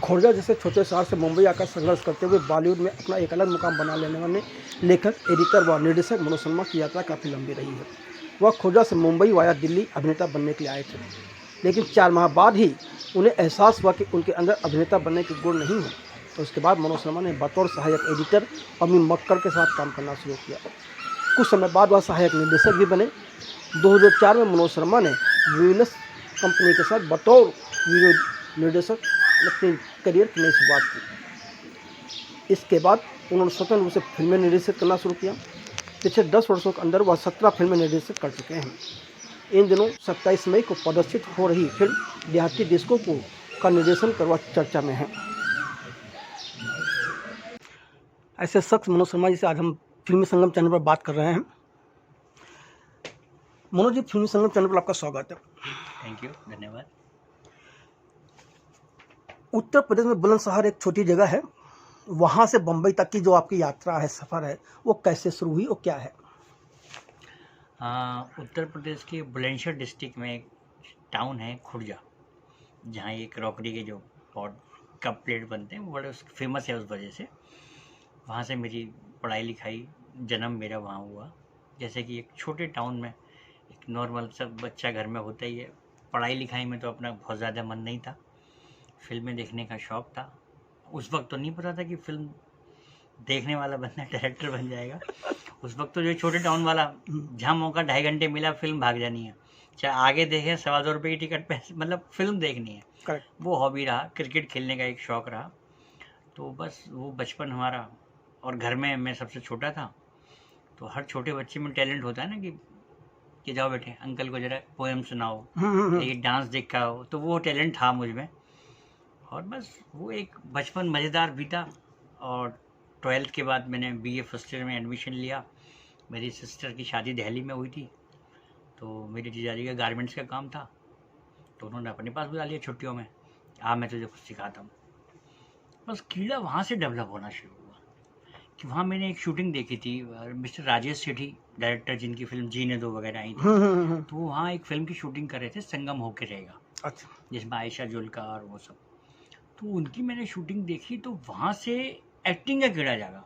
खुर्जा जैसे छोटे शहर से मुंबई आकर संघर्ष करते हुए बॉलीवुड में अपना एक अलग मुकाम बना लेने वाले लेखक, एडिटर व निर्देशक मनोज शर्मा की यात्रा काफ़ी लंबी रही है। वह खुर्जा से मुंबई वाया दिल्ली अभिनेता बनने के लिए आए थे, लेकिन 4 माह बाद ही उन्हें एहसास हुआ कि उनके अंदर अभिनेता बनने के गुण नहीं हैं। तो उसके बाद मनोज शर्मा ने बतौर सहायक एडिटर अमीन मक्कर के साथ काम करना शुरू किया। कुछ समय बाद वह सहायक निर्देशक भी बने। 2004 में मनोज शर्मा ने विलस कंपनी के साथ बतौर वीडियो निर्देशक अपने करियर की नई शुरुआत की। इसके बाद उन्होंने स्वतंत्र रूप से फिल्में निर्देशित करना शुरू किया। पिछले 10 वर्षों के अंदर वह 17 फिल्में निर्देशित कर चुके हैं। इन दिनों 27 मई को प्रदर्शित हो रही फिल्म देहाती डिस्को को का निर्देशन कर वह चर्चा में है। ऐसे शख्स मनोज शर्मा जी से आज हम फिल्मी संगम चैनल पर बात कर रहे हैं। मनोज जी, फिल्मी संगम चैनल पर आपका स्वागत है। थैंक यू, धन्यवाद। उत्तर प्रदेश में बुलंदशहर एक छोटी जगह है। वहाँ से बम्बई तक की जो आपकी यात्रा है, सफ़र है, वो कैसे शुरू हुई और क्या है? उत्तर प्रदेश के बुलंदशहर डिस्ट्रिक्ट में एक टाउन है खुर्जा, जहाँ एक क्रॉकरी के जो पॉट कप प्लेट बनते हैं वो बड़े फेमस है उस वजह से। वहाँ से मेरी पढ़ाई लिखाई, जन्म मेरा वहाँ हुआ। जैसे कि एक छोटे टाउन में एक नॉर्मल सब बच्चा घर में होता ही है। पढ़ाई लिखाई में तो अपना बहुत ज़्यादा मन नहीं था, फिल्में देखने का शौक़ था। उस वक्त तो नहीं पता था कि फिल्म देखने वाला बंदा डायरेक्टर बन जाएगा। उस वक्त तो जो छोटे टाउन वाला, जहाँ मौका 2.5 घंटे मिला फिल्म भाग जानी है, चाहे आगे देखे 2.25 रुपये की टिकट पे, मतलब फिल्म देखनी है। करेक्ट। वो हॉबी रहा, क्रिकेट खेलने का एक शौक़ रहा। तो बस वो बचपन हमारा, और घर में मैं सबसे छोटा था। तो हर छोटे बच्चे में टैलेंट होता है ना कि जाओ बेटे अंकल को जरा पोएम सुनाओ, ये डांस देखा हो, तो वो टैलेंट था मुझ में। और बस वो एक बचपन मज़ेदार बीता। और 12th के बाद मैंने BA फर्स्ट ईयर में एडमिशन लिया। मेरी सिस्टर की शादी दिल्ली में हुई थी, तो मेरी जीजाजी का गारमेंट्स का काम था, तो उन्होंने अपने पास बुला लिया छुट्टियों में, मैं तुझे कुछ सिखाता हूँ। बस कीड़ा वहाँ से डेवलप होना शुरू हुआ कि वहाँ मैंने एक शूटिंग देखी थी, मिस्टर राजेश सेठी डायरेक्टर, जिनकी फिल्म जीने दो वगैरह आई थी। तो वहाँ एक फिल्म की शूटिंग कर रहे थे, संगम होके रहेगा। अच्छा। जिसमें आयशा जुल्का और वो सब। तो उनकी मैंने शूटिंग देखी, तो वहाँ से एक्टिंग का कीड़ा जागा।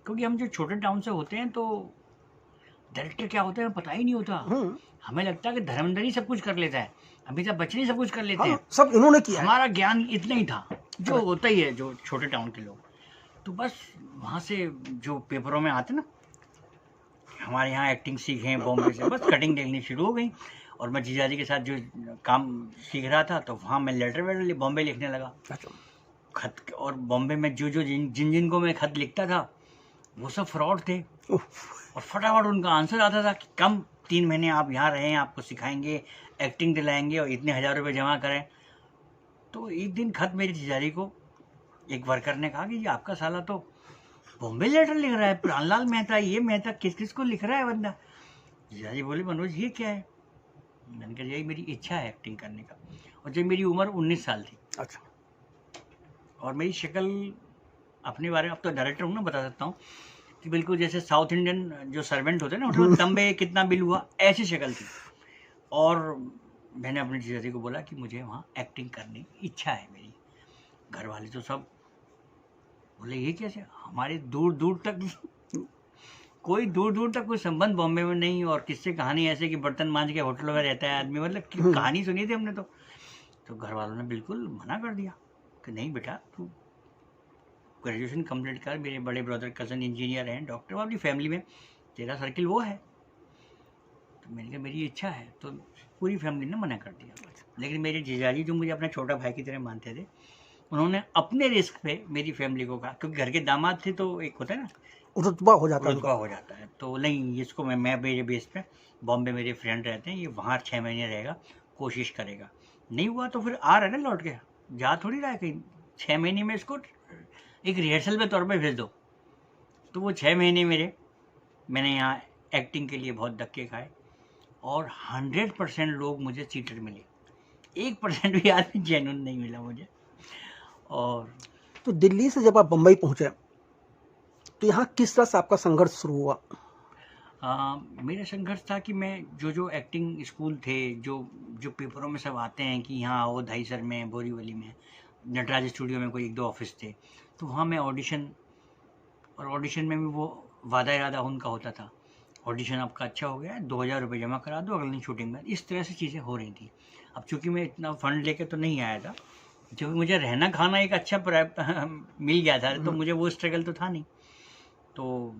क्योंकि हम जो छोटे टाउन से होते हैं तो डायरेक्टर क्या होता है पता ही नहीं होता। हमें लगता है कि धर्मेंद्र ही सब कुछ कर लेता है, अमिताभ बच्चन ही सब कुछ कर लेते हैं। सब इन्होंने किया। हमारा ज्ञान इतना ही था जो होता ही है जो छोटे टाउन के लोग। तो बस वहाँ से जो पेपरों में आते ना, हमारे यहाँ एक्टिंग सीखे बॉम्बे से, बस कटिंग देखनी शुरू हो गई। और मैं जीजाजी के साथ जो काम सीख रहा था, तो वहाँ मैं लेटर वेटर बॉम्बे लिखने लगा। खत, और बॉम्बे में जो जिन को मैं खत लिखता था वो सब फ्रॉड थे। और फटाफट उनका आंसर आता था कि कम 3 महीने आप यहाँ रहें, आपको सिखाएंगे, एक्टिंग दिलाएंगे और इतने 1000 रुपये जमा करें। तो एक दिन खत मेरी जीजाजी को एक वर्कर ने कहा कि ये आपका साला तो बॉम्बे लेटर लिख रहा है, प्राणलाल मेहता, ये मेहता किस किस को लिख रहा है बंदा। जीजाजी बोले, मनोज ये क्या है? मैंने कहा यही मेरी इच्छा है एक्टिंग करने का। और जब मेरी उम्र 19 साल थी। अच्छा। और मेरी शक्ल, अपने बारे में अब तो डायरेक्टर हूँ ना, बता सकता हूँ कि बिल्कुल जैसे साउथ इंडियन जो सर्वेंट होते हैं ना, होटल तंबे कितना बिल हुआ, ऐसी शक्ल थी। और मैंने अपनी जीजाजी को बोला कि मुझे वहाँ एक्टिंग करने की इच्छा है मेरी। घर वाले तो सब बोले ये कैसे, हमारे दूर दूर तक कोई संबंध बॉम्बे में नहीं। और किससे कहानी ऐसे कि बर्तन मांझ के होटलों में रहता है आदमी, मतलब कहानी सुनी थी हमने। तो घर वालों ने बिल्कुल मना कर दिया कि नहीं बेटा, तू ग्रेजुएशन कंप्लीट कर, मेरे बड़े ब्रदर कज़न इंजीनियर हैं, डॉक्टर, अपनी फैमिली में तेरा सर्किल वो है। तो मैंने कहा मेरी इच्छा है, तो पूरी फैमिली ने मना कर दिया। लेकिन मेरे जीजाजी जो मुझे अपना छोटा भाई की तरह मानते थे, उन्होंने अपने रिस्क पे मेरी फैमिली को कहा, क्योंकि घर के दामाद थे तो एक होता है ना, रुतबा हो जाता है। तो नहीं, इसको मैं मेरे बेस पे, बॉम्बे मेरे फ्रेंड रहते हैं, ये वहाँ 6 महीने रहेगा, कोशिश करेगा। नहीं हुआ तो फिर आ रहा है ना लौट के, जा थोड़ी रहा है कहीं। 6 महीने में इसको एक रिहर्सल के तौर पे भेज दो। तो वो 6 महीने मैंने यहाँ एक्टिंग के लिए बहुत धक्के खाए। और 100% लोग मुझे चीटर मिले, 1% भी आदमी जेन्युइन नहीं मिला मुझे। और तो तो दिल्ली से जब आप बम्बई पहुंचे तो यहाँ किस तरह से आपका संघर्ष शुरू हुआ? मेरा संघर्ष था कि मैं जो एक्टिंग स्कूल थे, जो पेपरों में सब आते हैं कि यहाँ आओ दहीसर में, बोरीवली में, नटराज स्टूडियो में कोई 1-2 ऑफिस थे, तो वहाँ मैं ऑडिशन में भी वो वादा इरादा उनका होता था, ऑडिशन आपका अच्छा हो गया है, 2000 रुपये जमा करा दो, अगले दिन शूटिंग में। इस तरह से चीज़ें हो रही थी। अब चूँकि मैं इतना फंड लेके तो नहीं आया था, क्योंकि मुझे रहना खाना एक अच्छा मिल गया था, तो मुझे वो स्ट्रगल तो था नहीं। तो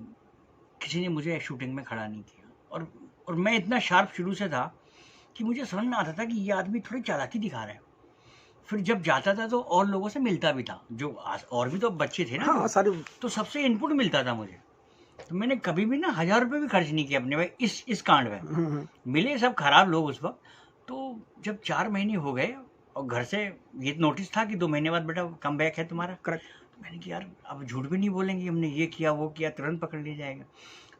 किसी ने मुझे शूटिंग में खड़ा नहीं किया, और मैं इतना शार्प शुरू से था कि मुझे समझ में आता था कि ये आदमी थोड़ी चालाकी दिखा रहा है। फिर जब जाता था तो और लोगों से मिलता भी था, जो और भी तो बच्चे थे ना, हाँ, सारे। तो सबसे इनपुट मिलता था मुझे। तो मैंने कभी भी ना 1000 रुपये भी खर्च नहीं किए अपने भाई इस कांड में। मिले सब खराब लोग उस वक्त। तो जब 4 महीने हो गए और घर से ये नोटिस था कि 2 महीने बाद बेटा कम बैक है तुम्हारा। करेक्ट। तो मैंने कहा यार अब झूठ भी नहीं बोलेंगे, हमने ये किया वो किया, तुरंत पकड़ लिया जाएगा।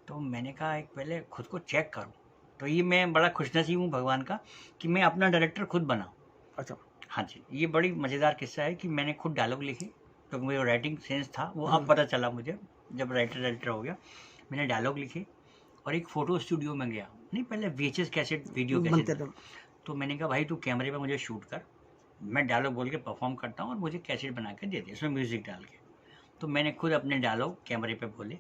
तो मैंने कहा एक पहले खुद को चेक करूँ। तो ये मैं बड़ा खुशनसीब हूँ भगवान का कि मैं अपना डायरेक्टर खुद बना। अच्छा। हाँ जी, ये बड़ी मज़ेदार किस्सा है कि मैंने खुद डायलॉग लिखे, क्योंकि मेरा राइटिंग सेंस था वो अब पता चला मुझे जब राइटर हो गया। मैंने डायलॉग लिखे और एक फ़ोटो स्टूडियो में गया, नहीं पहले VHS कैसेट वीडियो बनते कैसेट। थे। तो मैंने कहा भाई तू कैमरे पे मुझे शूट कर, मैं डायलॉग बोल के परफॉर्म करता हूँ और मुझे कैसेट बना के दे दे इसमें म्यूज़िक डाल के। तो मैंने खुद अपने डायलॉग कैमरे पे बोले।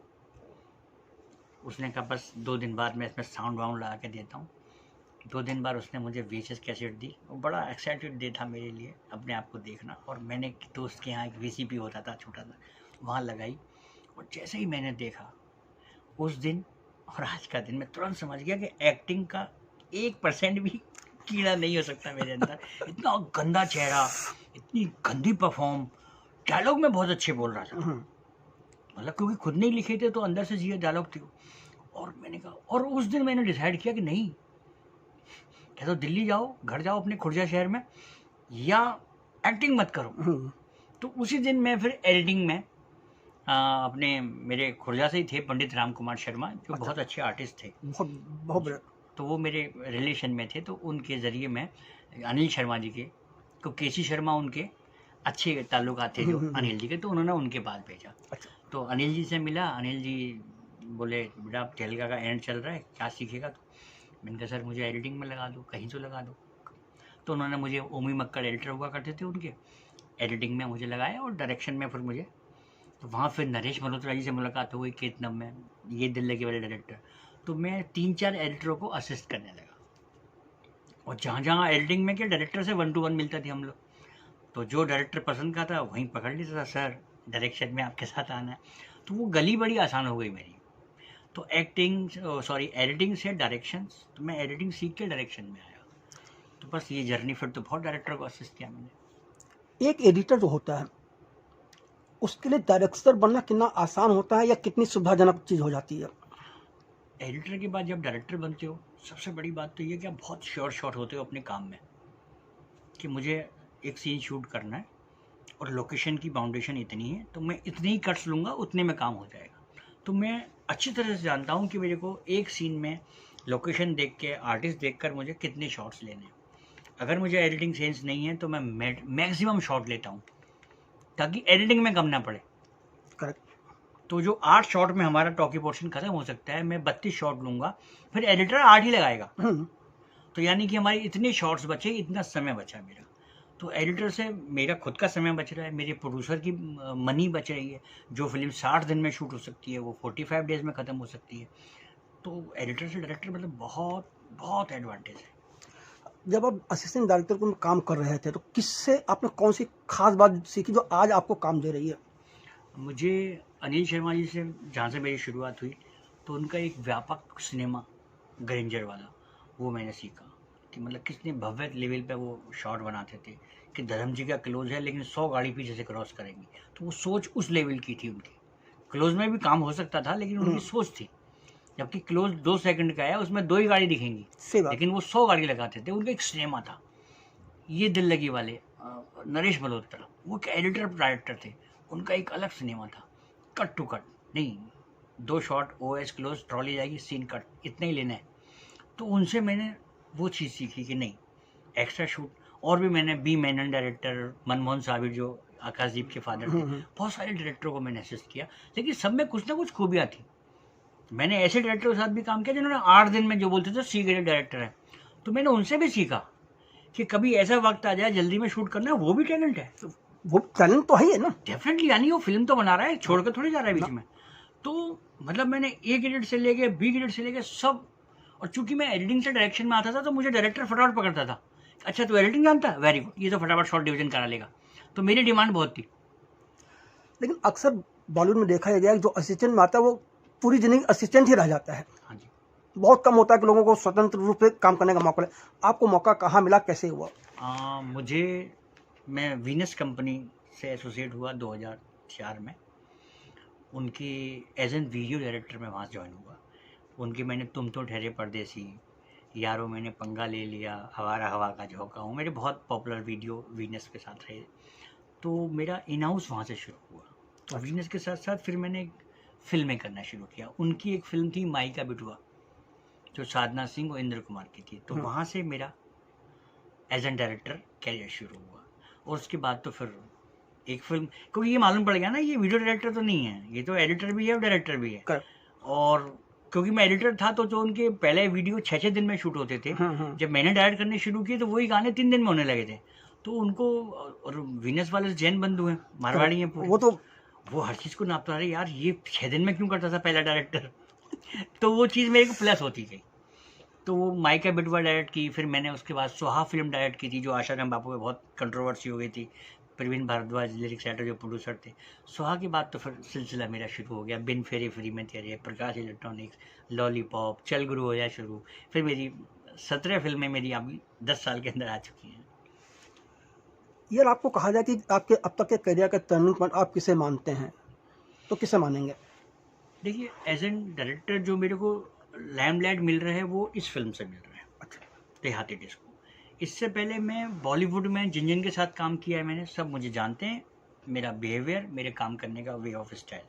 उसने कहा बस 2 दिन बाद मैं इसमें साउंड वाउंड लगा के देता हूँ। 2 दिन बाद उसने मुझे VHS कैसेट दी। वो बड़ा एक्साइटेड डे था मेरे लिए अपने आप को देखना। और मैंने एक दोस्त के यहाँ एक VCP होता था छोटा सा, वहाँ लगाई। और जैसे ही मैंने देखा उस दिन और आज का दिन, मैं तुरंत समझ गया कि एक्टिंग का 1% भी कीड़ा नहीं हो सकता मेरे अंदर। इतना गंदा चेहरा, इतनी गंदी परफॉर्म, डायलॉग में बहुत अच्छे बोल रहा था, मतलब क्योंकि खुद नहीं लिखे थे तो अंदर से जिए डायलॉग थे। और मैंने कहा, और उस दिन मैंने डिसाइड किया कि नहीं, या तो दिल्ली जाओ, घर जाओ अपने खुर्जा शहर में, या एक्टिंग मत करो। तो उसी दिन मैं फिर एडिटिंग में अपने मेरे खुर्जा से ही थे पंडित राम कुमार शर्मा, जो बहुत अच्छे आर्टिस्ट थे, बहुत बड़ा। तो वो मेरे रिलेशन में थे। तो उनके ज़रिए मैं अनिल शर्मा जी के, तो केसी शर्मा उनके अच्छे ताल्लुकात थे जो अनिल जी के, तो उन्होंने उनके पास भेजा। अच्छा। तो अनिल जी से मिला। अनिल जी बोले बेटा अब तेलगा का एंड चल रहा है, क्या सीखेगा तो? मैंने कहा सर मुझे एडिटिंग में लगा दो, कहीं तो लगा दो। तो उन्होंने मुझे, ओमी मक्कड़ एडिटर हुआ करते थे उनके, एडिटिंग में मुझे लगाया और डायरेक्शन में फिर मुझे, तो वहाँ फिर नरेश मल्होत्रा जी से मुलाकात हो गई केतनम में, ये दिल लगे वाले डायरेक्टर। तो मैं 3-4 एडिटरों को असिस्ट करने लगा, और जहाँ जहाँ एडिटिंग में क्या डायरेक्टर से 1 to 1 मिलता थी हम लोग। तो जो डायरेक्टर पसंद का था वहीं पकड़ लेता था, सर डायरेक्शन में आपके साथ आना है। तो वो गली बड़ी आसान हो गई मेरी। तो एडिटिंग से डायरेक्शन, तो मैं एडिटिंग सीख के डायरेक्शन में आया। तो बस ये जर्नी, फिर तो बहुत डायरेक्टर को असिस्ट किया मैंने। एक एडिटर जो होता है उसके लिए डायरेक्टर बनना कितना आसान होता है या कितनी सुविधाजनक चीज़ हो जाती है? एडिटर के बाद जब डायरेक्टर बनते हो, सबसे बड़ी बात तो ये कि आप बहुत श्योर होते हो अपने काम में, कि मुझे एक सीन शूट करना है और लोकेशन की बाउंडेशन इतनी है, तो मैं इतने ही कट्स लूँगा, उतने में काम हो जाएगा। तो मैं अच्छी तरह से जानता हूँ कि मेरे को एक सीन में लोकेशन देख के, आर्टिस्ट देखकर मुझे कितने शॉट्स लेने हैं। अगर मुझे एडिटिंग सेंस नहीं है तो मैं मैक्सिमम शॉट लेता हूँ, ताकि एडिटिंग में कम ना पड़े। करेक्ट। तो जो 8 शॉट में हमारा टॉकी पोर्शन खत्म हो सकता है, मैं 32 शॉट लूँगा, फिर एडिटर 8 ही लगाएगा। तो यानी कि हमारे इतने शॉट्स बचे, इतना समय बचा मेरा। तो एडिटर से मेरा खुद का समय बच रहा है, मेरे प्रोड्यूसर की मनी बच रही है। जो फिल्म 60 दिन में शूट हो सकती है वो 45 डेज में ख़त्म हो सकती है। तो एडिटर से डायरेक्टर मतलब बहुत बहुत एडवांटेज है। जब आप असिस्टेंट डायरेक्टर को काम कर रहे थे तो किससे आपने कौन सी खास बात सीखी जो आज आपको काम दे रही है? मुझे अनिल शर्मा जी से, जहाँ से मेरी शुरुआत हुई, तो उनका एक व्यापक सिनेमा ग्रेंजर वाला, वो मैंने सीखा कि मतलब कितने भव्य लेवल पे वो शॉट बनाते थे कि धर्म जी का क्लोज है लेकिन 100 गाड़ी पीछे से क्रॉस करेंगी। तो वो सोच उस लेवल की थी उनकी। क्लोज में भी काम हो सकता था लेकिन उनकी सोच थी, जबकि क्लोज 2 सेकंड का है, उसमें 2 ही गाड़ी दिखेंगी, लेकिन वो 100 गाड़ी लगाते थे। उनका एक सिनेमा था। ये दिल लगी वाले नरेश मल्होत्रा, वो एक एडिटर डायरेक्टर थे, उनका एक अलग सिनेमा था, कट टू कट नहीं, 2 शॉट, OS क्लोज, ट्रॉली जाएगी, सीन कट, इतना ही लेना है। तो उनसे मैंने वो चीज़ सीखी कि नहीं, एक्स्ट्रा शूट। और भी मैंने बी मेनन डायरेक्टर, मनमोहन साबिर जो आकाशदीप के फादर थे, बहुत सारे डायरेक्टरों को मैंने असिस्ट किया, लेकिन सब में कुछ ना कुछ खूबियाँ थी। मैंने ऐसे डायरेक्टरों के साथ भी काम किया जिन्होंने 8 दिन में जो बोलते थे सी ग्रेड डायरेक्टर है, तो मैंने उनसे भी सीखा कि कभी ऐसा वक्त आ जाए जल्दी में शूट करना है, वो भी टैलेंट है। वो टैलेंट तो है ही है ना, डेफिनेटली, यानी वो फिल्म तो बना रहा है, छोड़ कर थोड़ी जा रहा है बीच में। तो मतलब मैंने ए ग्रेड से लेके बी ग्रेड से लेके सब, और चूंकि मैं एडिटिंग से डायरेक्शन में आता था तो मुझे डायरेक्टर फटाफट पकड़ता था, अच्छा तू एडिटिंग जानता है, वेरी गुड, ये तो फटाफट शॉर्ट डिवीजन करा लेगा, तो मेरी डिमांड बहुत थी। लेकिन अक्सर बॉलीवुड में देखा गया है कि जो असिस्टेंट में आता है वो पूरी जिंदगी असिस्टेंट ही रह जाता है। हाँ जी। बहुत कम होता है कि लोगों को स्वतंत्र रूप से काम करने का मौका मिले। आपको मौका कहाँ मिला, कैसे हुआ? मैं वीनस कंपनी से एसोसिएट हुआ 2004 में, उनकी एज एन वीडियो डायरेक्टर में वहाँ ज्वाइन हुआ। उनकी मैंने तुम तो ठहरे परदेसी, यारों मैंने पंगा ले लिया, हवारा हवा का झोंका हूँ, मेरे बहुत पॉपुलर वीडियो वीनस के साथ रहे। तो मेरा इन हाउस वहाँ से शुरू हुआ। और वीनस के साथ साथ फिर मैंने फिल्में करना शुरू किया। उनकी एक फिल्म थी माई का बिटुआ, जो साधना सिंह और इंद्र कुमार की थी, तो वहाँ से मेरा एज एन डायरेक्टर कैरियर शुरू हुआ। और उसके बाद तो फिर एक फिल्म, क्योंकि ये मालूम पड़ गया ना ये वीडियो डायरेक्टर तो नहीं है, ये तो एडिटर भी है और डायरेक्टर भी है। और क्योंकि मैं एडिटर था तो जो उनके पहले वीडियो 6-6 दिन में शूट होते थे, जब मैंने डायरेक्ट करने शुरू किए तो वही गाने 3 दिन में होने लगे थे। तो उनको, और वीनस वाले जैन बंधु हैं, मारवाड़ी हैं पूरे, वो हर चीज़ को नापता रहे, यार ये 6 दिन में क्यों करता था पहला डायरेक्टर। तो वो चीज़ मेरे को प्लस होती गई। तो वो माई का बिटुआ डायरेक्ट की, फिर मैंने उसके बाद सुहा फिल्म डायरेक्ट की थी, जो आशाराम बापू में बहुत कंट्रोवर्सी हो गई थी, प्रवीण भारद्वाज लिरिक्स राइटर जो प्रोड्यूसर थे। सुहा के बाद तो फिर सिलसिला मेरा शुरू हो गया, बिन फेरे फ्री में तेरे, प्रकाश इलेक्ट्रॉनिक्स, लॉलीपॉप, चल गुरु हो जाए शुरू। फिर मेरी 17 फिल्में मेरी अभी 10 साल के अंदर आ चुकी हैं। यार आपको कहा जाए कि आपके अब तक के करियर का टर्निंग पॉइंट आप किसे मानते हैं, तो किसे मानेंगे? देखिए, एज एन डायरेक्टर जो मेरे को लैमलाइट मिल रहा है वो इस फिल्म से मिल रहा है। अच्छा। देहाती डिस्को। इससे पहले मैं बॉलीवुड में जिन जिन के साथ काम किया है मैंने, सब मुझे जानते हैं, मेरा बिहेवियर, मेरे काम करने का way of style.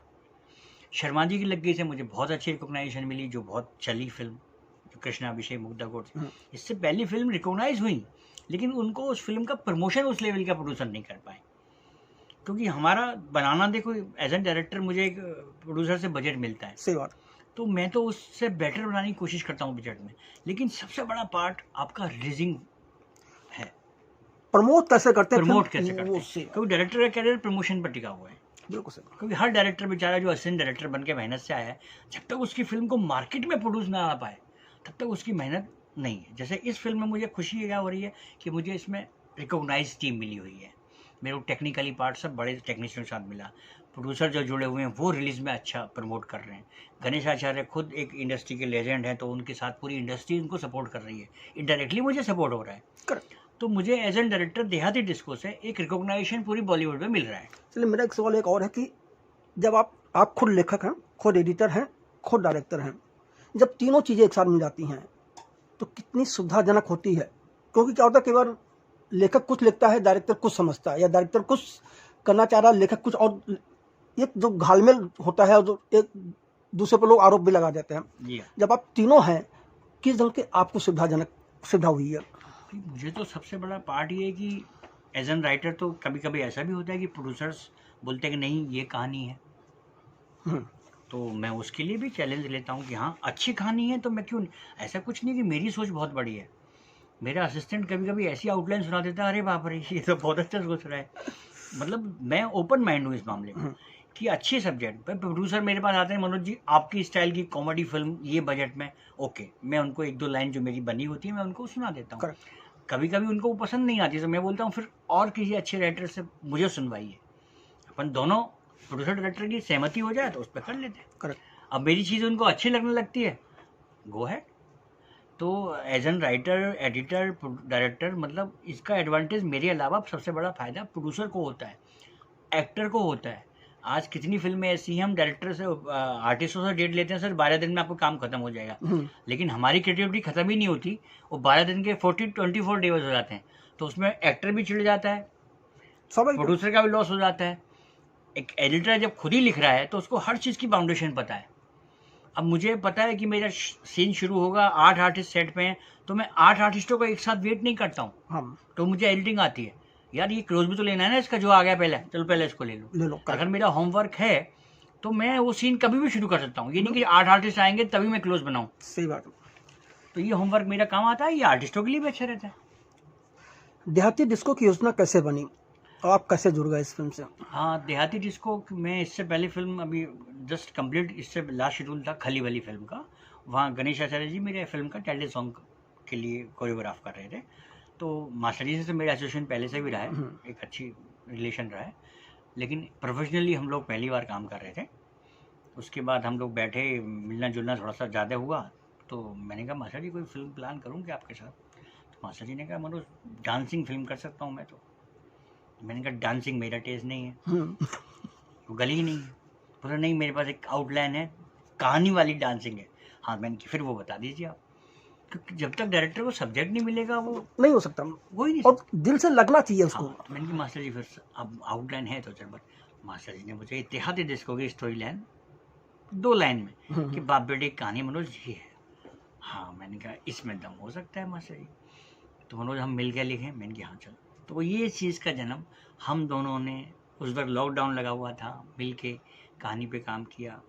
Sharma ji की लग गई से मुझे बहुत अच्छी रिकॉग्नाइजेशन मिली, जो बहुत चली फिल्म, जो कृष्णा अभिषेक मुग्धा कोट। इससे पहली फिल्म रिकॉग्नाइज हुई, लेकिन उनको उस फिल्म का प्रमोशन उस लेवल का प्रोड्यूसर नहीं कर पाए, क्योंकि हमारा बनाना, देखो एज एन डायरेक्टर मुझे एक प्रोड्यूसर से बजट मिलता है, सही बात, तो मैं तो उससे बेटर बनाने की कोशिश करता हूँ बजट में, लेकिन सबसे बड़ा पार्ट आपका रिलीजिंग है। प्रमोट कैसे करते हैं, प्रमोट कैसे करते हैं, क्योंकि डायरेक्टर का कैरियर प्रमोशन पर टिका हुआ है। बिल्कुल सही। क्योंकि हर डायरेक्टर बेचारा जो असिस्टेंट डायरेक्टर बन के मेहनत से आया है, जब तक उसकी फिल्म को मार्केट में प्रोड्यूस ना आ पाए तब तक उसकी मेहनत नहीं है। जैसे इस फिल्म में मुझे खुशी क्या हो रही है कि मुझे इसमें रिकॉग्नाइज टीम मिली हुई है, मेरे को टेक्निकली पार्ट सब बड़े टेक्नीशियन के साथ मिला, प्रोड्यूसर जो जुड़े हुए हैं वो रिलीज़ में अच्छा प्रमोट कर रहे हैं। गणेश आचार्य खुद एक इंडस्ट्री के लेजेंड हैं, तो उनके साथ पूरी इंडस्ट्री उनको सपोर्ट कर रही है, इनडायरेक्टली मुझे सपोर्ट हो रहा है। तो मुझे एज एन डायरेक्टर देहाती डिस्को से एक रिकॉग्नाइजेशन पूरी बॉलीवुड में मिल रहा है। चलिए, मेरा एक सवाल एक और है कि जब आप खुद लेखक हैं, खुद एडिटर हैं, खुद डायरेक्टर हैं, जब तीनों चीज़ें एक साथ मिल जाती हैं तो कितनी सुविधाजनक होती है? क्योंकि क्या होता है, कई बार लेखक कुछ लिखता है, डायरेक्टर कुछ समझता है, या डायरेक्टर कुछ करना चाह रहा है, लेखक कुछ और, एक जो घालमेल होता है, जो एक दूसरे पर लोग आरोप भी लगा देते हैं। जब आप तीनों हैं, किस ढंग के आपको सुविधा हुई है? मुझे तो सबसे बड़ा पार्ट ये है कि एज एन राइटर तो कभी कभी ऐसा भी होता है कि प्रोड्यूसर्स बोलते हैं कि नहीं ये कहानी है, तो मैं उसके लिए भी चैलेंज लेता हूँ कि हाँ अच्छी कहानी है तो मैं क्यों, ऐसा कुछ नहीं कि मेरी सोच बहुत बड़ी है। मेरा असिस्टेंट कभी कभी ऐसी आउटलाइन सुना देता है, अरे बाप रे ये तो बहुत अच्छा सोच रहा है। मतलब मैं ओपन माइंड हूँ इस मामले में कि अच्छे सब्जेक्ट पर प्रोड्यूसर मेरे पास आते हैं, मनोज जी आपकी स्टाइल की कॉमेडी फिल्म ये बजट में, ओके, मैं उनको 1-2 लाइन जो मेरी बनी होती है मैं उनको सुना देता हूँ। कभी कभी उनको पसंद नहीं आती तो मैं बोलता हूँ फिर और किसी अच्छे राइटर से मुझे सुनवाइए, अपन दोनों प्रोड्यूसर डायरेक्टर की सहमति हो जाए तो उस पर कर लेते हैं। अब मेरी चीज़ उनको अच्छी लगने लगती है, गो है। तो as a writer, editor, director, मतलब इसका एडवांटेज मेरे अलावा सबसे बड़ा फायदा प्रोड्यूसर को होता है, एक्टर को होता है। आज कितनी फिल्में ऐसी हैं, हम डायरेक्टर से आर्टिस्टों से डेट लेते हैं, सर 12 दिन में आपको काम खत्म हो जाएगा, लेकिन हमारी क्रिएटिविटी खत्म ही नहीं होती, वो 12 दिन के 24 डेज हो जाते हैं। तो उसमें एक्टर भी चिढ़ जाता है, प्रोड्यूसर का भी लॉस हो जाता है। एक एडिटर जब खुद ही लिख रहा है तो उसको हर चीज़ की फाउंडेशन पता है। अब मुझे पता है कि मेरा सीन शुरू होगा, 8 आर्टिस्ट सेट पे हैं, तो मैं 8 आर्टिस्टों को एक साथ वेट नहीं करता हूँ, तो मुझे एडिटिंग आती है यार ये क्लोज भी तो लेना है ना इसका, जो आ गया पहले, चलो पहले इसको ले लो। ले लो अगर मेरा होमवर्क है तो मैं वो सीन कभी भी शुरू कर सकता हूँ, ये नहीं कि 8 आर्टिस्ट आएंगे तभी मैं क्लोज बनाऊँ। सही बात है। तो ये होमवर्क मेरा काम आता है, ये आर्टिस्टों के लिए भी अच्छा रहता है। देहाती डिस्को की योजना कैसे बनी और आप कैसे जुड़ गए इस फिल्म से? हाँ, देहाती डिस्को मैं इससे पहले फिल्म अभी जस्ट कंप्लीट, इससे लास्ट शेड्यूल था खली वाली फिल्म का, वहाँ गणेश आचार्य जी मेरे फिल्म का टाइटल सॉन्ग के लिए कोरियोग्राफ कर रहे थे। तो मास्टर जी से मेरा एसोसिएशन पहले से भी रहा है, एक अच्छी रिलेशन रहा है, लेकिन प्रोफेशनली हम लोग पहली बार काम कर रहे थे। उसके बाद हम लोग बैठे, मिलना जुलना थोड़ा सा ज़्यादा हुआ, तो मैंने कहा मास्टर जी कोई फिल्म प्लान करूँ क्या आपके साथ? तो मास्टर जी ने कहा मनोज डांसिंग फिल्म कर सकता हूँ मैं। तो मैंने कहा डांसिंग मेरा टेस्ट नहीं है, वो गली ही नहीं है। बोला नहीं मेरे पास एक आउटलाइन है, कहानी वाली डांसिंग है। हाँ, मैंने कि फिर वो बता दीजिए आप, क्योंकि जब तक डायरेक्टर को सब्जेक्ट नहीं मिलेगा वो नहीं हो सकता, हो ही नहीं और दिल से लगना चाहिए सकता। उसको। हाँ, तो मैंने कहा मास्टर जी फिर अब आउटलाइन है तो चल। बट मास्टर जी ने मुझे इतिहादी डिस्को की स्टोरी लाइन 2 लाइन में कि बाप बेटे की कहानी मनोज ये है। हाँ, मैंने कहा इसमें दम हो सकता है मास्टर जी, तो मनोज हम मिल के लिखें। मैंने कहा हाँ चलो। तो ये चीज़ का जन्म हम दोनों ने, उस वक्त लॉकडाउन लगा हुआ था, मिल के कहानी पे काम किया,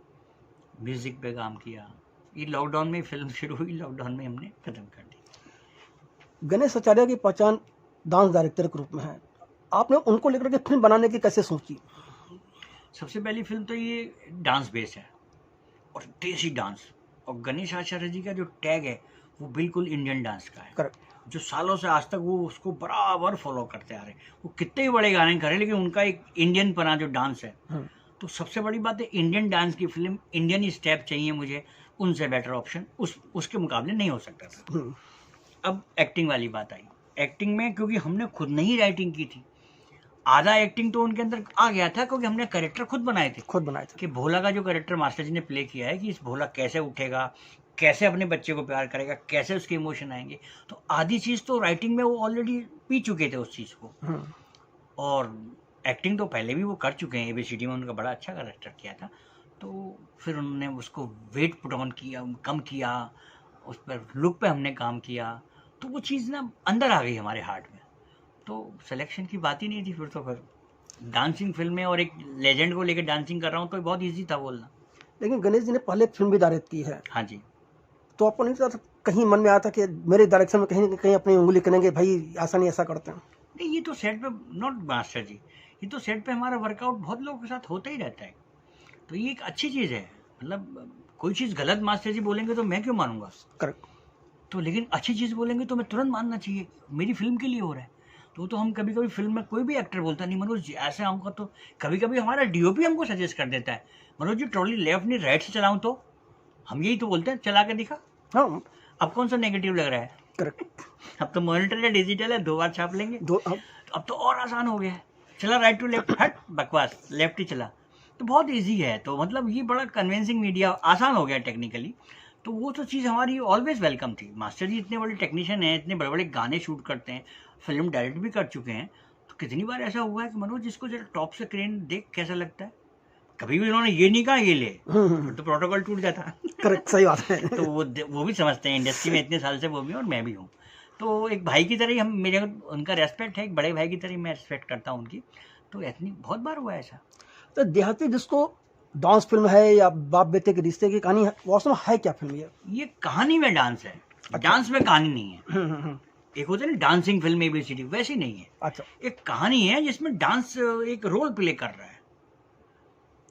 म्यूज़िक पे काम किया। ये लॉकडाउन में फिल्म शुरू हुई, लॉकडाउन में हमने ख़त्म कर दी। गणेश आचार्य की पहचान डांस डायरेक्टर के रूप में है, आपने उनको लेकर के फिल्म बनाने की कैसे सोची? सबसे पहली फिल्म तो ये डांस बेस है और देसी डांस, और गणेश आचार्य जी का जो टैग है वो बिल्कुल इंडियन डांस का है। करेक्ट। जो सालों से आज तक वो उसको बराबर फॉलो करते आ रहे हैं। वो कितने ही बड़े गाने करे, लेकिन उनका एक इंडियन पना जो डांस है, तो सबसे बड़ी बात है इंडियन डांस की फिल्म, इंडियन ही स्टेप चाहिए मुझे, उनसे बेटर ऑप्शन उसके मुकाबले नहीं हो सकता था। अब एक्टिंग वाली बात आई। एक्टिंग में क्योंकि हमने खुद नहीं राइटिंग की थी, आधा एक्टिंग तो उनके अंदर आ गया था, क्योंकि हमने कैरेक्टर खुद बनाए थे कि भोला का जो कैरेक्टर मास्टर जी ने प्ले किया है कि इस भोला कैसे उठेगा, कैसे अपने बच्चे को प्यार करेगा, कैसे उसके इमोशन आएंगे। तो आधी चीज़ तो राइटिंग में वो ऑलरेडी पी चुके थे उस चीज़ को, और एक्टिंग तो पहले भी वो कर चुके हैं। ABCD में उनका बड़ा अच्छा कैरेक्टर किया था। तो फिर उन्होंने उसको वेट पुट ऑन किया, कम किया, उस पर लुक पे हमने काम किया, तो वो चीज़ ना अंदर आ गई हमारे हार्ट में। तो सिलेक्शन की बात ही नहीं थी। फिर डांसिंग फिल्म में और एक लेजेंड को लेकर डांसिंग कर रहा हूँ, तो बहुत ईजी था बोलना। लेकिन गणेश जी ने पहले फिल्म भी डायरेक्ट की है। हाँ जी। तो आपको नहीं लगता कहीं मन में आया था कि मेरे डायरेक्शन में कहीं न कहीं अपनी उंगली करेंगे, भाई ऐसा नहीं ऐसा करते हैं? नहीं, ये तो सेट पे, नॉट मास्टर जी, ये तो सेट पे हमारा वर्कआउट बहुत लोगों के साथ होता ही रहता है। तो ये एक अच्छी चीज़ है। मतलब कोई चीज़ गलत मास्टर जी बोलेंगे तो मैं क्यों मानूंगा? करेक्ट। तो लेकिन अच्छी चीज़ बोलेंगे तो मैं तुरंत मानना चाहिए, मेरी फिल्म के लिए हो रहा है। तो हम कभी कभी फिल्म में कोई भी एक्टर बोलता नहीं मनोज जी ऐसे आऊँगा, तो कभी कभी हमारा DOP हमको सजेस्ट कर देता है मनोज जी ट्रॉली लेफ्ट नहीं राइट से चलाऊँ, तो हम यही तो बोलते हैं चला के दिखा। हाँ, अब कौन सा नेगेटिव लग रहा है? करेक्ट। अब तो मॉनिटर है, डिजिटल है, 2 बार छाप लेंगे। अब तो और आसान हो गया है, चला राइट टू लेफ्ट, हट बकवास, लेफ्ट ही चला, तो बहुत इजी है। तो मतलब ये बड़ा कन्विंसिंग मीडिया आसान हो गया टेक्निकली। तो वो तो चीज़ हमारी ऑलवेज वेलकम थी। मास्टर जी इतने बड़े टेक्नीशियन हैं, इतने बड़े बड़े गाने शूट करते हैं, फिल्म डायरेक्ट भी कर चुके हैं। तो कितनी बार ऐसा हुआ है कि मनोज जिसको जरा टॉप से क्रेन देख कैसा लगता है, कभी भी उन्होंने ये नहीं कहा ये ले, तो प्रोटोकॉल टूट जाता। करेक्ट, सही बात है। तो वो भी समझते हैं इंडस्ट्री में इतने साल से, वो भी और मैं भी हूँ। तो एक भाई की तरह ही हम, मेरे उनका रेस्पेक्ट है, एक बड़े भाई की तरह मैं रेस्पेक्ट करता हूँ उनकी। तो इतनी बहुत बार हुआ ऐसा। तो देहाती जिसको डांस फिल्म है या बाप बेटे के रिश्ते की कहानी है, वास्तव में है क्या फिल्म ये कहानी में डांस है, डांस में कहानी नहीं है। एक होता है ना डांसिंग फिल्म ABCD, वैसी नहीं है। अच्छा। एक कहानी है जिसमें डांस एक रोल प्ले कर रहा है।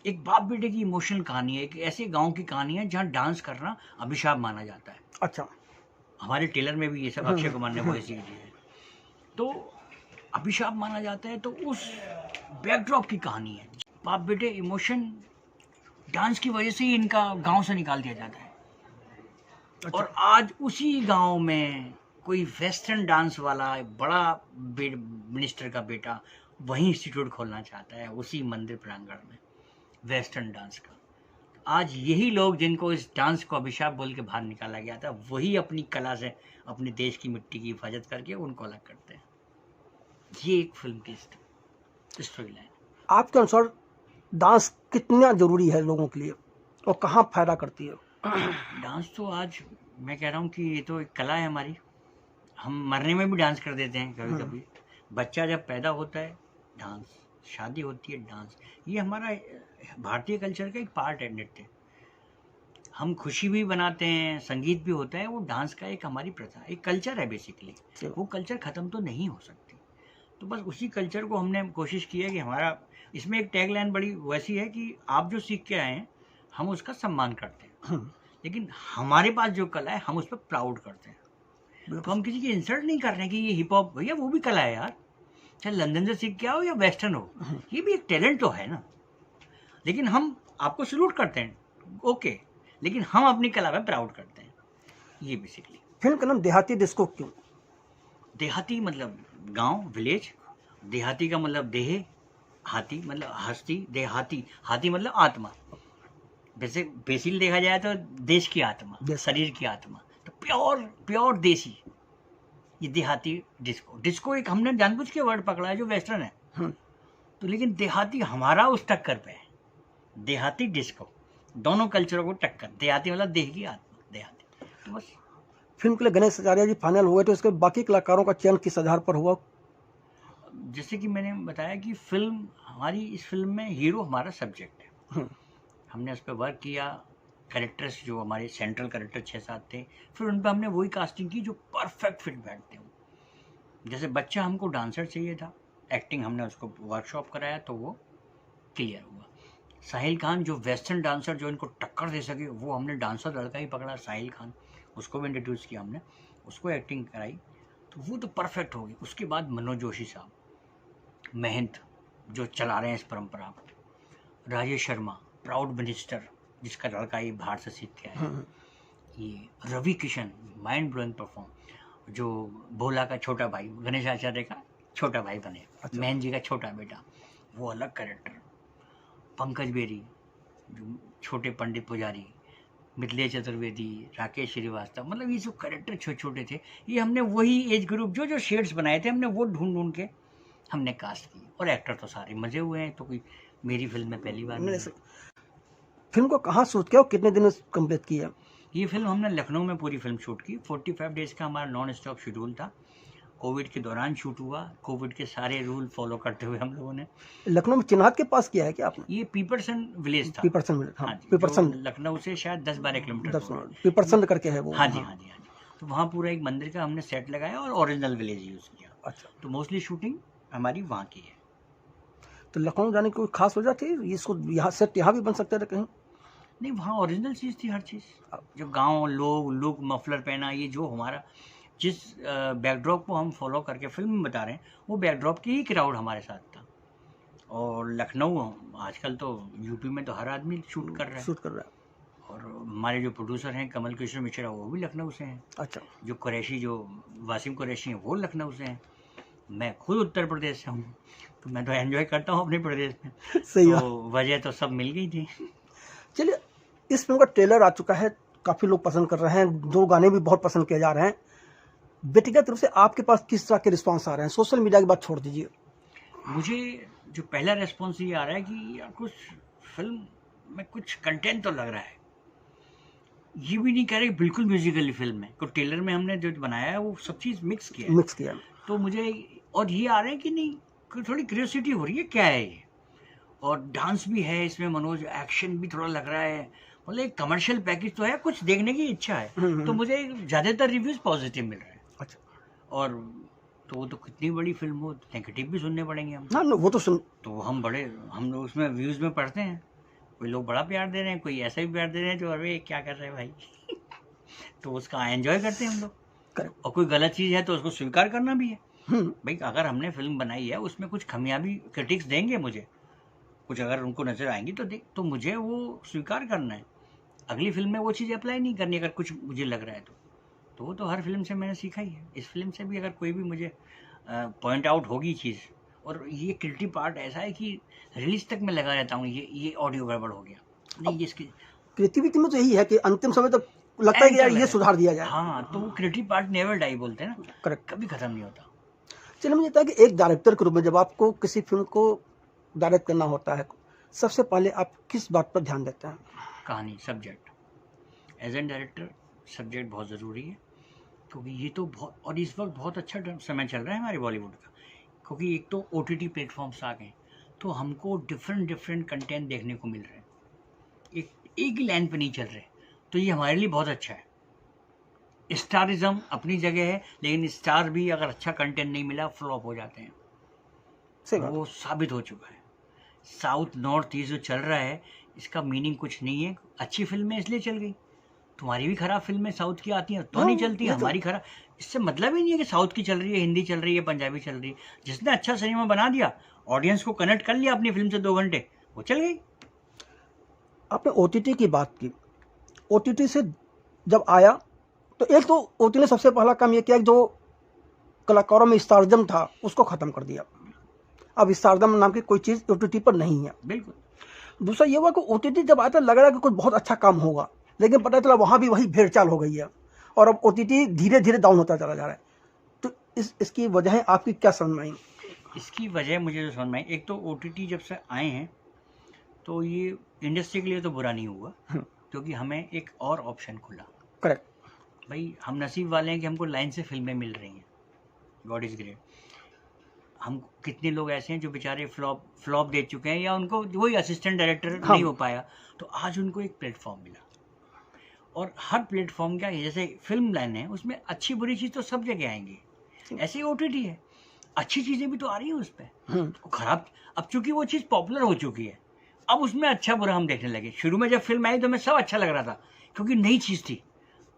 एक बाप बेटे की इमोशनल कहानी है, एक ऐसे गांव की कहानी है जहां डांस करना अभिशाप माना जाता है। अच्छा। हमारे टेलर में भी ये सब अक्षय कुमार ने वॉइस दी है। तो अभिशाप माना जाता है, तो उस बैकड्रॉप की कहानी है। बाप बेटे इमोशन डांस की वजह से ही इनका गांव से निकाल दिया जाता है। अच्छा। और आज उसी गांव में कोई वेस्टर्न डांस वाला बड़ा मिनिस्टर का बेटा वही इंस्टीट्यूट खोलना चाहता है, उसी मंदिर प्रांगण में, वेस्टर्न डांस का। आज यही लोग जिनको इस डांस को अभिशाप बोल के बाहर निकाला गया था, वही अपनी कला से अपने देश की मिट्टी की हिफाजत करके उनको अलग करते हैं। ये एक फिल्म की स्टोरी लाइन। आपके अनुसार डांस कितना जरूरी है लोगों के लिए और कहाँ फायदा करती है? डांस तो आज मैं कह रहा हूँ कि ये तो एक कला है हमारी। हम मरने में भी डांस कर देते हैं कभी कभी, बच्चा जब पैदा होता है डांस, शादी होती है डांस, ये हमारा भारतीय कल्चर का एक पार्ट है नृत्य। हम खुशी भी बनाते हैं, संगीत भी होता है, वो डांस का एक हमारी प्रथा, एक कल्चर है बेसिकली। वो कल्चर ख़त्म तो नहीं हो सकती। तो बस उसी कल्चर को हमने कोशिश की है कि हमारा, इसमें एक टैगलाइन बड़ी वैसी है कि आप जो सीख के आए हैं हम उसका सम्मान करते हैं, लेकिन हमारे पास जो कला है हम उस पर प्राउड करते हैं। तो हम किसी की इंसल्ट नहीं कर रहे हैं कि ये हिप हॉप, भैया वो भी कला है यार, चाहे लंदन से सीख के आओ या वेस्टर्न हो, ये भी एक टैलेंट तो है ना। लेकिन हम आपको सल्यूट करते हैं, ओके, लेकिन हम अपनी कला में प्राउड करते हैं, ये बेसिकली। फिल्म का नाम देहाती डिस्को क्यों? देहाती मतलब गांव, विलेज। देहाती का मतलब देह, हाथी मतलब हस्ती, देहाती, हाथी मतलब आत्मा। वैसे बेसिकली देखा जाए तो देश की आत्मा, शरीर की आत्मा, तो प्योर प्योर देसी, ये देहाती डिस्को। डिस्को एक हमने जानबूझ के वर्ड पकड़ा है जो वेस्टर्न है, तो लेकिन देहाती हमारा उस टक्कर पे है। देहाती डिस्को, दोनों कल्चरों को टक्कर। देहाती मतलब देह की आत्मा, देहाती। तो बस फिल्म के लिए गणेश आचार्य जी फाइनल हुए तो उसके बाकी कलाकारों का चयन किस आधार पर हुआ? जैसे कि मैंने बताया कि फिल्म हमारी, इस फिल्म में हीरो हमारा सब्जेक्ट है। हमने उस पर वर्क किया, कैरेक्टर्स जो हमारे सेंट्रल कैरेक्टर 6-7 थे, फिर उन पर हमने वही कास्टिंग की जो परफेक्ट फिट बैठते हो। जैसे बच्चा हमको डांसर चाहिए था, एक्टिंग हमने उसको वर्कशॉप कराया तो वो क्लियर हुआ। साहिल खान जो वेस्टर्न डांसर जो इनको टक्कर दे सके, वो हमने डांसर लड़का ही पकड़ा, साहिल खान, उसको भी इंट्रोड्यूस किया हमने, उसको एक्टिंग कराई, तो वो तो परफेक्ट होगी। उसके बाद मनोज जोशी साहब, महंत जो चला रहे हैं इस परंपरा को, राजेश शर्मा प्राउड मिनिस्टर जिसका लड़का ये बाहर से सीख के आया, ये Ravi Kishan mind blowing perform, जो भोला का छोटा भाई, गणेश आचार्य का छोटा भाई बने, महन जी का छोटा बेटा, वो अलग कैरेक्टर। पंकज बेरी जो छोटे पंडित पुजारी, मिथिलेश चतुर्वेदी, राकेश श्रीवास्तव, मतलब ये जो कैरेक्टर छोटे छोटे थे, ये हमने वही एज ग्रुप जो जो शेड्स बनाए थे हमने वो ढूंढ ढूंढ के हमने कास्ट की। और एक्टर तो सारे मजे हुए हैं, तो कोई मेरी फिल्म में पहली बार नहीं है। फिल्म को कहाँ शूट किया और कितने दिन कंप्लीट किया? ये फिल्म हमने लखनऊ में पूरी फिल्म शूट की। 45 डेज का हमारा नॉन स्टॉप शेड्यूल था। कोविड के दौरान शूट हुआ, कोविड के सारे रूल फॉलो करते हुए हम लोगों ने। लखनऊ में चिन्हात के पास किया है क्या आपने? ये पीपरसन विलेज था। पीपरसन, हाँ, हाँ जी, पीपरसन लखनऊ से शायद 10-12 किलोमीटर दूर है। पीपरसन करके है वो। हाँ जी, हाँ जी, हाँ जी। तो वहाँ पूरा एक मंदिर का हमने सेट लगाया और ओरिजिनल विलेज यूज़ किया। अच्छा, तो मोस्टली शूटिंग हमारी वहाँ की है। तो लखनऊ जाने की कोई खास वजह थी? इसको यहाँ सेट यहाँ भी बन सकते थे कहीं? नहीं, वहाँ ओरिजिनल चीज़ थी हर चीज़। जो गांव लोग लुक, मफलर पहना, ये जो हमारा जिस बैकड्रॉप को हम फॉलो करके फिल्म में बता रहे हैं, वो बैकड्रॉप की ही क्राउड हमारे साथ था। और लखनऊ आजकल तो यूपी में तो हर आदमी शूट कर रहा है। और हमारे जो प्रोड्यूसर हैं कमल किशोर मिश्रा, वो भी लखनऊ से हैं। अच्छा, जो कुरैशी, जो वासिम कुरैशी हैं, वो लखनऊ से हैं। मैं खुद उत्तर प्रदेश से हूँ, तो मैं तो एंजॉय करता हूँ अपने प्रदेश में। सही तो वजह तो सब मिल गई थी। चलिए, इस फिल्म का ट्रेलर आ चुका है, काफ़ी लोग पसंद कर रहे हैं, 2 गाने भी बहुत पसंद किए जा रहे हैं। व्यक्तिगत रूप से आपके पास किस तरह के रिस्पांस आ रहे हैं? सोशल मीडिया की बात छोड़ दीजिए। मुझे जो पहला रेस्पॉन्स ये आ रहा है कि यार कुछ फिल्म में कुछ कंटेंट तो लग रहा है। ये भी नहीं कह रहे बिल्कुल म्यूजिकली फिल्म है, तो ट्रेलर में हमने जो बनाया है वो सब चीज़ मिक्स किया है। तो मुझे और ये आ रहा है कि नहीं, थोड़ी क्यूरियोसिटी हो रही है क्या है ये। और डांस भी है इसमें, मनोज, एक्शन भी थोड़ा लग रहा है, मतलब एक कमर्शियल पैकेज तो है, कुछ देखने की इच्छा है। तो मुझे ज़्यादातर रिव्यूज़ पॉजिटिव मिल रहे हैं। अच्छा, और तो वो तो कितनी बड़ी फिल्म हो, नेगेटिव भी सुनने पड़ेंगे हम। ना वो तो सुन, तो हम लोग उसमें व्यूज़ में पढ़ते हैं, कोई लोग बड़ा प्यार दे रहे हैं, कोई ऐसा भी प्यार दे रहे हैं जो अरे क्या कर रहे हैं भाई। तो उसका एंजॉय करते हैं हम लोग। और कोई गलत चीज़ है तो उसको स्वीकार करना भी है। भाई अगर हमने फिल्म बनाई है उसमें कुछ खमियां भी क्रिटिक्स देंगे मुझे, कुछ अगर उनको नजर आएंगी तो मुझे वो स्वीकार करना है। अगली फिल्म में वो चीज़ अप्लाई नहीं करनी अगर कुछ मुझे लग रहा है तो वो तो हर फिल्म से मैंने सीखा ही है। इस फिल्म से भी अगर कोई भी मुझे पॉइंट आउट होगी चीज़, और ये क्रिएटिव पार्ट ऐसा है कि रिलीज तक मैं लगा रहता हूँ, ये ऑडियो गड़बड़ हो गया नहीं, ये इसकी क्रिएटिविटी में तो यही है कि अंतिम समय तक लगता है कि यार ये सुधार दिया जाए। हाँ, तो वो क्रिएटिव पार्ट नेवर डाई बोलते हैं ना, करेक्ट, कभी खत्म नहीं होता। चलिए, मुझे लगता है कि एक डायरेक्टर के रूप में जब आपको किसी फिल्म को डायरेक्ट करना होता है, सबसे पहले आप किस बात पर ध्यान देते हैं? कहानी, subject. As a director subject बहुत ज़रूरी है, क्योंकि ये तो बहुत, और इस वक्त बहुत अच्छा समय चल रहा है हमारे बॉलीवुड का। क्योंकि एक तो OTT प्लेटफॉर्म्स आ गए, तो हमको डिफरेंट कंटेंट देखने को मिल रहे हैं, एक एक ही लाइन पे नहीं चल रहे, तो ये हमारे लिए बहुत अच्छा है। स्टारिज्म अपनी जगह है, लेकिन स्टार भी अगर अच्छा कंटेंट नहीं मिला फ्लॉप हो जाते हैं, सही बात। वो साबित हो चुका है। साउथ नॉर्थ ईस्ट जो चल रहा है, इसका मीनिंग कुछ नहीं है। अच्छी फिल्में इसलिए चल गई, तुम्हारी भी खराब फिल्में साउथ की आती हैं तो हाँ, नहीं चलती, ये तो हमारी खराब। इससे मतलब ही नहीं है कि साउथ की चल रही है, हिंदी चल रही है, पंजाबी चल रही है। जिसने अच्छा सिनेमा बना दिया, ऑडियंस को कनेक्ट कर लिया अपनी फिल्म से 2 घंटे, वो चल गई। आपने OTT की बात की। OTT से जब आया तो एक तो OTT ने सबसे पहला काम ये किया कि जो कलाकारों में स्टारडम था उसको ख़त्म कर दिया। अब स्टारडम नाम की कोई चीज़ OTT पर नहीं है। बिल्कुल। दूसरा ये हुआ कि OTT जब आया तो लग रहा है कि कुछ बहुत अच्छा काम होगा, लेकिन पता चला वहाँ भी वही भेड़चाल हो गई है और अब OTT धीरे धीरे डाउन होता चला जा रहा है। तो इसकी वजह आपकी क्या समझ में आई? इसकी वजह मुझे जो समझ में आई, एक तो OTT जब से आए हैं तो ये इंडस्ट्री के लिए तो बुरा नहीं हुआ, क्योंकि हमें एक और ऑप्शन खुला। करेक्ट। भाई हम नसीब वाले हैं कि हमको लाइन से फिल्में मिल रही हैं, गॉड इज़ ग्रेट। हम कितने लोग ऐसे हैं जो बेचारे फ्लॉप दे चुके हैं, या उनको वही असिस्टेंट डायरेक्टर हाँ। नहीं हो पाया, तो आज उनको एक प्लेटफॉर्म मिला। और हर प्लेटफॉर्म का जैसे फिल्म लाइन है, उसमें अच्छी बुरी चीज़ तो सब जगह आएंगी, ऐसे ही OTT है, अच्छी चीज़ें भी तो आ रही हैं उस पर, खराब। अब चूंकि वो चीज़ पॉपुलर हो चुकी है, अब उसमें अच्छा बुरा हम देखने लगे। शुरू में जब फिल्म आई तो हमें सब अच्छा लग रहा था, क्योंकि नई चीज़ थी।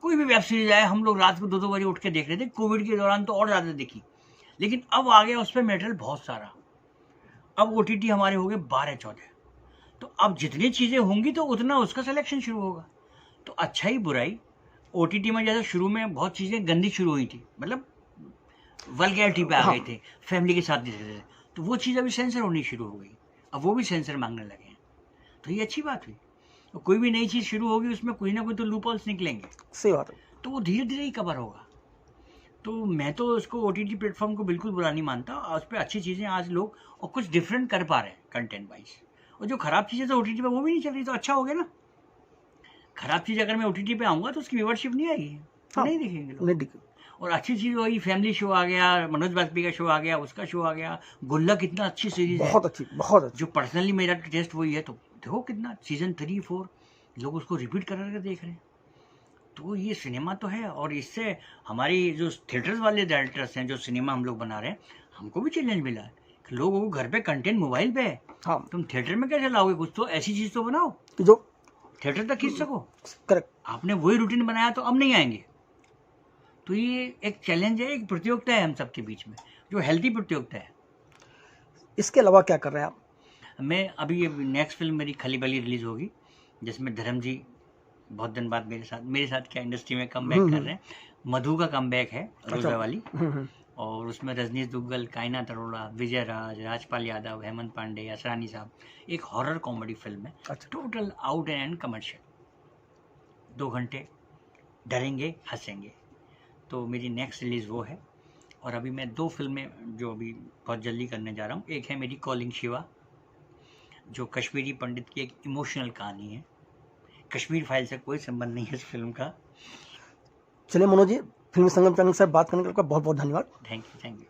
कोई भी वेब सीरीज आए हम लोग रात को 2-2 बजे उठ के देख रहे थे, कोविड के दौरान तो और ज़्यादा देखी। लेकिन अब आ गया उस पर मटेरियल बहुत सारा, अब OTT हमारे हो गए 12-14, तो अब जितनी चीज़ें होंगी तो उतना उसका सिलेक्शन शुरू होगा। तो अच्छा ही बुराई, OTT में जैसे शुरू में बहुत चीज़ें गंदी शुरू हुई थी, मतलब वल्गैरिटी पे आ गए थे, फैमिली के साथ देख रहे थे, तो वो चीज़ अभी सेंसर होनी शुरू हो गई, अब वो भी सेंसर मांगने लगे हैं, तो ये अच्छी बात हुई। तो कोई भी नई चीज़ शुरू होगी उसमें कोई ना कोई तो लूपहोल्स निकलेंगे, सही बात है। तो वो धीरे धीरे ही कवर होगा। तो मैं तो उसको OTT प्लेटफॉर्म को बिल्कुल बुरा नहीं मानता, और उस पर अच्छी चीज़ें आज लोग और कुछ डिफरेंट कर पा रहे हैं कंटेंट वाइज, और जो खराब चीज़ें तो OTT पे वो भी नहीं चल रही, तो अच्छा हो गया ना। खराब चीज़ अगर मैं OTT पे आऊँगा तो उसकी व्यूअरशिप नहीं आएगी, तो हाँ, नहीं देखेंगे लोग। नहीं दिखे। और अच्छी चीज़ वही फैमिली शो आ गया, मनोज बाजपेयी का शो आ गया, उसका शो आ गया, गुल्लक कितना अच्छी सीरीज है, बहुत अच्छी, बहुत अच्छी। जो पर्सनली मेरा टेस्ट वही है, तो देखो कितना सीजन 3-4 लोग उसको रिपीट कर कर देख रहे हैं। तो ये सिनेमा तो है, और इससे हमारी जो थिएटर्स वाले डायरेक्टर्स हैं, जो सिनेमा हम लोग बना रहे हैं, हमको भी चैलेंज मिला है कि लोगों को घर पे कंटेंट मोबाइल पे है, हाँ, तुम थिएटर में कैसे लाओगे? कुछ तो ऐसी चीज़ तो बनाओ कि जो थिएटर तक खींच सको। करेक्ट। आपने वही रूटीन बनाया तो अब नहीं आएंगे। तो ये एक चैलेंज है, एक प्रतियोगिता है हम सबके बीच में, जो हेल्थी प्रतियोगिता है। इसके अलावा क्या कर रहे हैं आप? मैं अभी ये नेक्स्ट फिल्म मेरी खली बली रिलीज होगी, जिसमें धर्म जी बहुत दिन बाद मेरे साथ क्या इंडस्ट्री में कम बैक कर रहे हैं। मधु का कम बैक है, रोजा वाली, और उसमें रजनीश दुग्गल, कायनात अरोड़ा, विजय राज, राजपाल यादव, हेमंत पांडे, असरानी साहब। एक हॉरर कॉमेडी फिल्म है, अच्छा। टोटल आउट एंड कमर्शियल, 2 घंटे डरेंगे हंसेंगे। तो मेरी नेक्स्ट रिलीज़ वो है। और अभी मैं 2 फिल्में जो अभी बहुत जल्दी करने जा रहा हूँ। एक है मेरी कॉलिंग शिवा, जो कश्मीरी पंडित की एक इमोशनल कहानी है, कश्मीर फाइल से कोई संबंध नहीं है इस फिल्म का। चलिए मनोज जी, फिल्म संगम चैनल से बात करने के लिए आपका बहुत बहुत धन्यवाद। Thank you.